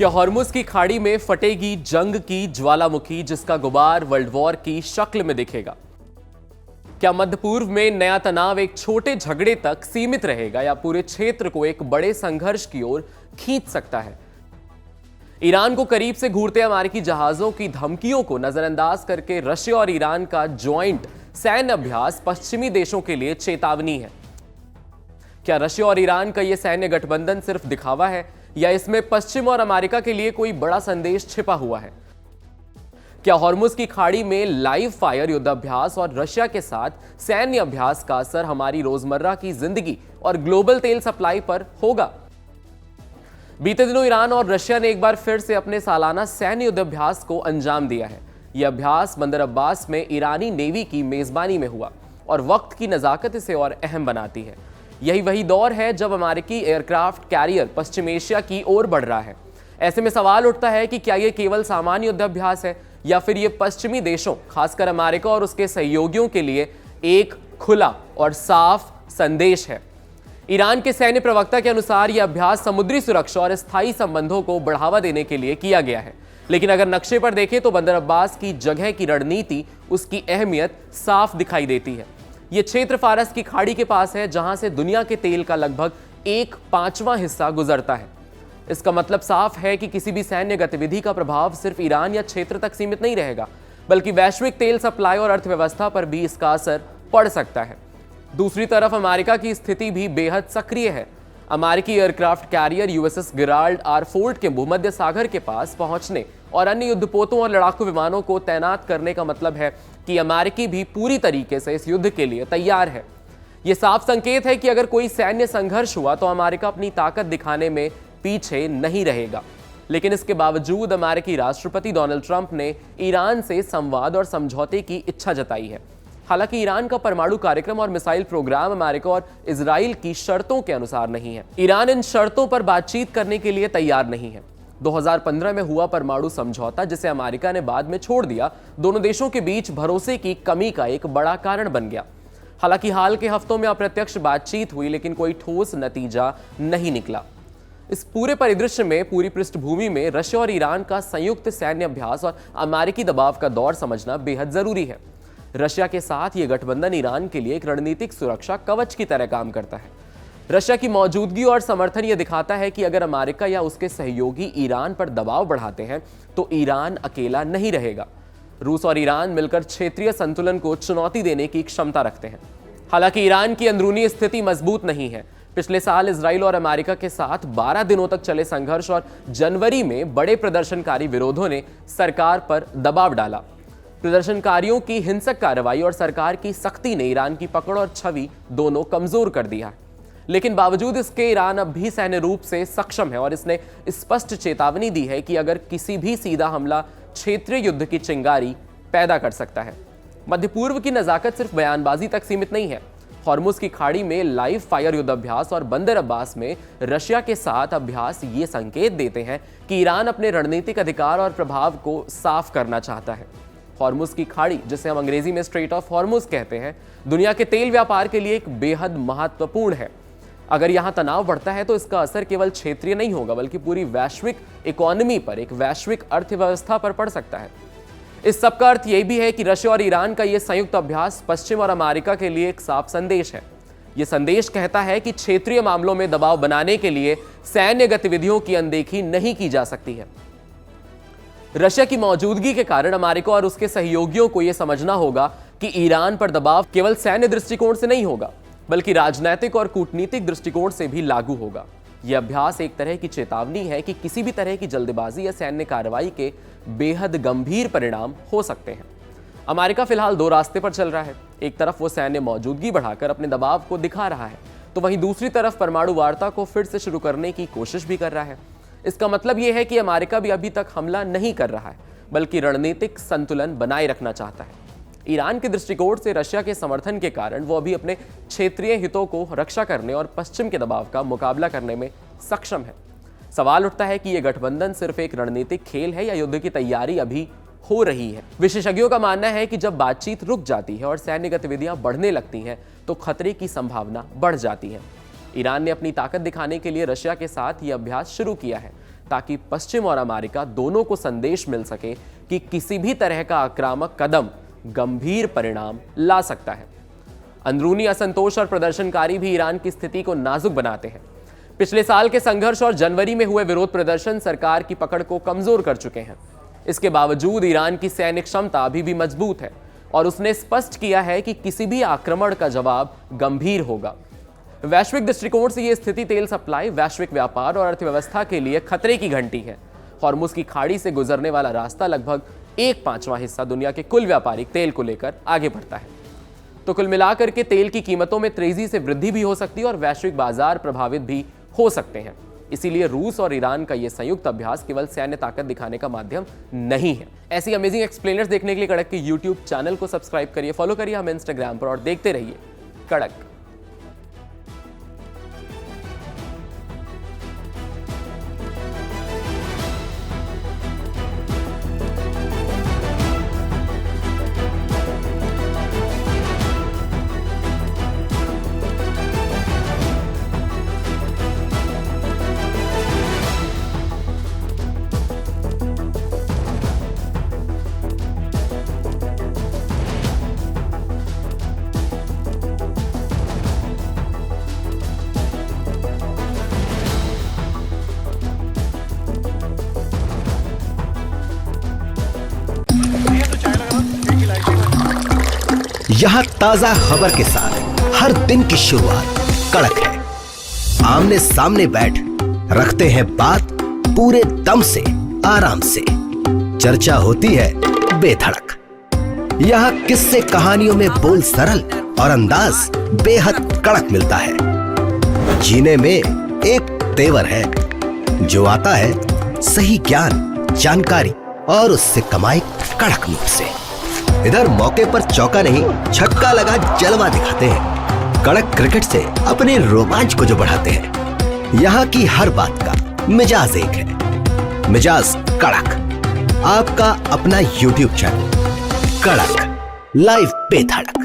क्या हॉर्मुज की खाड़ी में फटेगी जंग की ज्वालामुखी, जिसका गुबार वर्ल्ड वॉर की शक्ल में दिखेगा? क्या मध्य पूर्व में नया तनाव एक छोटे झगड़े तक सीमित रहेगा या पूरे क्षेत्र को एक बड़े संघर्ष की ओर खींच सकता है? ईरान को करीब से घूरते अमेरिकी जहाजों की धमकियों को नजरअंदाज करके रशिया और ईरान का ज्वाइंट सैन्य अभ्यास पश्चिमी देशों के लिए चेतावनी है। क्या रशिया और ईरान का यह सैन्य गठबंधन सिर्फ दिखावा है या इसमें पश्चिम और अमेरिका के लिए कोई बड़ा संदेश छिपा हुआ है? क्या हॉर्मुज की खाड़ी में लाइव फायर युद्धाभ्यास और रशिया के साथ सैन्य अभ्यास का असर हमारी रोजमर्रा की जिंदगी और ग्लोबल तेल सप्लाई पर होगा? बीते दिनों ईरान और रशिया ने एक बार फिर से अपने सालाना सैन्य युद्धाभ्यास को अंजाम दिया है। यह अभ्यास बंदर अब्बास में ईरानी नेवी की मेजबानी में हुआ और वक्त की नजाकत इसे और अहम बनाती है। यही वही दौर है जब अमेरिकी एयरक्राफ्ट कैरियर पश्चिम एशिया की ओर बढ़ रहा है। ऐसे में सवाल उठता है कि क्या यह केवल सामान्य युद्धाभ्यास है या फिर यह पश्चिमी देशों, खासकर अमेरिका और उसके सहयोगियों के लिए एक खुला और साफ संदेश है। ईरान के सैन्य प्रवक्ता के अनुसार यह अभ्यास समुद्री सुरक्षा और स्थायी संबंधों को बढ़ावा देने के लिए किया गया है। लेकिन अगर नक्शे पर देखें तो बंदर अब्बास की जगह की रणनीति, उसकी अहमियत साफ दिखाई देती है। यह क्षेत्र फारस की खाड़ी के पास है, जहां से दुनिया के तेल का लगभग 1/5वां हिस्सा गुजरता है। इसका मतलब साफ है कि किसी भी सैन्य गतिविधि का प्रभाव सिर्फ ईरान या क्षेत्र तक सीमित नहीं रहेगा, बल्कि वैश्विक तेल सप्लाई और अर्थव्यवस्था पर भी इसका असर पड़ सकता है। दूसरी तरफ अमेरिका की स्थिति भी बेहद सक्रिय है। अमेरिकी aircraft carrier USS Gerald R Ford के भूमध्य सागर के पास पहुंचने और अन्य युद्धपोतों और लड़ाकू विमानों को तैनात करने का मतलब है कि अमेरिकी भी पूरी तरीके से इस युद्ध के लिए तैयार है। यह साफ संकेत है कि अगर कोई सैन्य संघर्ष हुआ तो अमेरिका अपनी ताकत दिखाने में पीछे नहीं रहेगा। लेकिन इसके बावजूद अमेरिकी राष्ट्रपति डोनाल्ड ट्रंप ने ईरान से संवाद और समझौते की इच्छा जताई है। हालांकि ईरान का परमाणु कार्यक्रम और मिसाइल प्रोग्राम अमेरिका और इजराइल की शर्तों के अनुसार नहीं है। ईरान इन शर्तों पर बातचीत करने के लिए तैयार नहीं है। 2015 में हुआ परमाणु समझौता, जिसे अमेरिका ने बाद में छोड़ दिया, दोनों देशों के बीच भरोसे की कमी का एक बड़ा कारण बन गया। हालांकि हाल के हफ्तों में अप्रत्यक्ष बातचीत हुई, लेकिन कोई ठोस नतीजा नहीं निकला। इस पूरे परिदृश्य में, पूरी पृष्ठभूमि में रशिया और ईरान का संयुक्त सैन्य अभ्यास और अमेरिकी दबाव का दौर समझना बेहद जरूरी है। रशिया के साथ यह गठबंधन ईरान के लिए एक रणनीतिक सुरक्षा कवच की तरह काम करता है। रशिया की मौजूदगी और समर्थन यह दिखाता है कि अगर अमेरिका या उसके सहयोगी ईरान पर दबाव बढ़ाते हैं तो ईरान अकेला नहीं रहेगा। रूस और ईरान मिलकर क्षेत्रीय संतुलन को चुनौती देने की क्षमता रखते हैं। हालांकि ईरान की अंदरूनी स्थिति मजबूत नहीं है। पिछले साल इजराइल और अमेरिका के साथ 12 दिनों तक चले संघर्ष और जनवरी में बड़े प्रदर्शनकारी विरोधों ने सरकार पर दबाव डाला। प्रदर्शनकारियों की हिंसक कार्रवाई और सरकार की सख्ती ने ईरान की पकड़ और छवि दोनों कमजोर कर दिया। लेकिन बावजूद इसके ईरान अब भी सैन्य रूप से सक्षम है और इसने स्पष्ट चेतावनी दी है कि अगर किसी भी सीधा हमला क्षेत्रीय युद्ध की चिंगारी पैदा कर सकता है। मध्य पूर्व की नजाकत सिर्फ बयानबाजी तक सीमित नहीं है। हॉर्मुज की खाड़ी में लाइव फायर युद्धाभ्यास और बंदर अब्बास में रशिया के साथ अभ्यास ये संकेत देते हैं कि ईरान अपने रणनीतिक अधिकार और प्रभाव को साफ करना चाहता है। हॉर्मुज की खाड़ी, जिसे हम अंग्रेजी में स्ट्रेट ऑफ हॉर्मुज कहते हैं, दुनिया के तेल व्यापार के लिए एक बेहद महत्वपूर्ण है। अगर यहां तनाव बढ़ता है तो इसका असर केवल क्षेत्रीय नहीं होगा, बल्कि पूरी वैश्विक इकोनॉमी पर, एक वैश्विक अर्थव्यवस्था पर पड़ सकता है। इस सब का अर्थ यह भी है कि रशिया और ईरान का यह संयुक्त अभ्यास पश्चिम और अमेरिका के लिए एक साफ संदेश है। यह संदेश कहता है कि क्षेत्रीय मामलों में दबाव बनाने के लिए सैन्य गतिविधियों की अनदेखी नहीं की जा सकती है। रशिया की मौजूदगी के कारण अमेरिका और उसके सहयोगियों को यह समझना होगा कि ईरान पर दबाव केवल सैन्य दृष्टिकोण से नहीं होगा, बल्कि राजनैतिक और कूटनीतिक दृष्टिकोण से भी लागू होगा। यह अभ्यास एक तरह की चेतावनी है कि किसी भी तरह की जल्दबाजी या सैन्य कार्रवाई के बेहद गंभीर परिणाम हो सकते हैं। अमेरिका फिलहाल दो रास्ते पर चल रहा है। एक तरफ वो सैन्य मौजूदगी बढ़ाकर अपने दबाव को दिखा रहा है, तो वहीं दूसरी तरफ परमाणु वार्ता को फिर से शुरू करने की कोशिश भी कर रहा है। इसका मतलब यह है कि अमेरिका भी अभी तक हमला नहीं कर रहा है, बल्कि रणनीतिक संतुलन बनाए रखना चाहता है। ईरान के दृष्टिकोण से रशिया के समर्थन के कारण वो अभी अपने क्षेत्रीय हितों को रक्षा करने और पश्चिम के दबाव का मुकाबला करने में सक्षम है। सवाल उठता है कि यह गठबंधन सिर्फ एक रणनीतिक खेल है या युद्ध की तैयारी अभी हो रही है। विशेषज्ञों का मानना है कि जब बातचीत रुक जाती है और सैन्य गतिविधियां बढ़ने लगती हैं तो खतरे की संभावना बढ़ जाती है। ईरान ने अपनी ताकत दिखाने के लिए रशिया के साथ यह अभ्यास शुरू किया है, ताकि पश्चिम और अमेरिका दोनों को संदेश मिल सके कि किसी भी तरह का आक्रामक कदम गंभीर परिणाम ला सकता है। अंदरूनी असंतोष और प्रदर्शनकारी भी ईरान की स्थिति को नाजुक बनाते हैं। पिछले साल के संघर्ष और जनवरी में हुए विरोध प्रदर्शन सरकार की पकड़ को कमजोर कर चुके हैं। इसके बावजूद ईरान की सैनिक क्षमता अभी भी मजबूत है और उसने स्पष्ट किया है कि किसी भी आक्रमण का जवाब गंभीर होगा। वैश्विक दृष्टिकोण से यह स्थिति तेल सप्लाई, वैश्विक व्यापार और अर्थव्यवस्था के लिए खतरे की घंटी है। हॉर्मुज की खाड़ी से गुजरने वाला रास्ता लगभग 1/5वां हिस्सा दुनिया के कुल व्यापारिक तेल को लेकर आगे बढ़ता है। तो कुल मिलाकर के तेल की कीमतों में तेजी से वृद्धि भी हो सकती है और वैश्विक बाजार प्रभावित भी हो सकते हैं। इसीलिए रूस और ईरान का यह संयुक्त अभ्यास केवल सैन्य ताकत दिखाने का माध्यम नहीं है। ऐसी अमेजिंग एक्सप्लेनर्स देखने के लिए कड़क के यूट्यूब चैनल को सब्सक्राइब करिए, फॉलो करिए हमें इंस्टाग्राम पर और देखते रहिए कड़क। यहाँ ताजा खबर के साथ हर दिन की शुरुआत कड़क है। आमने सामने बैठ रखते हैं बात पूरे दम से, आराम से। चर्चा होती है बेधड़क। यहाँ किस्से कहानियों में बोल सरल और अंदाज बेहद कड़क मिलता है। जीने में एक तेवर है जो आता है सही ज्ञान, जानकारी और उससे कमाई कड़क नोट से। इधर मौके पर चौका नहीं, छक्का लगा जलवा दिखाते हैं। कड़क क्रिकेट से अपने रोमांच को जो बढ़ाते हैं। यहाँ की हर बात का मिजाज एक है, मिजाज कड़क। आपका अपना YouTube चैनल कड़क, लाइव बेधड़क।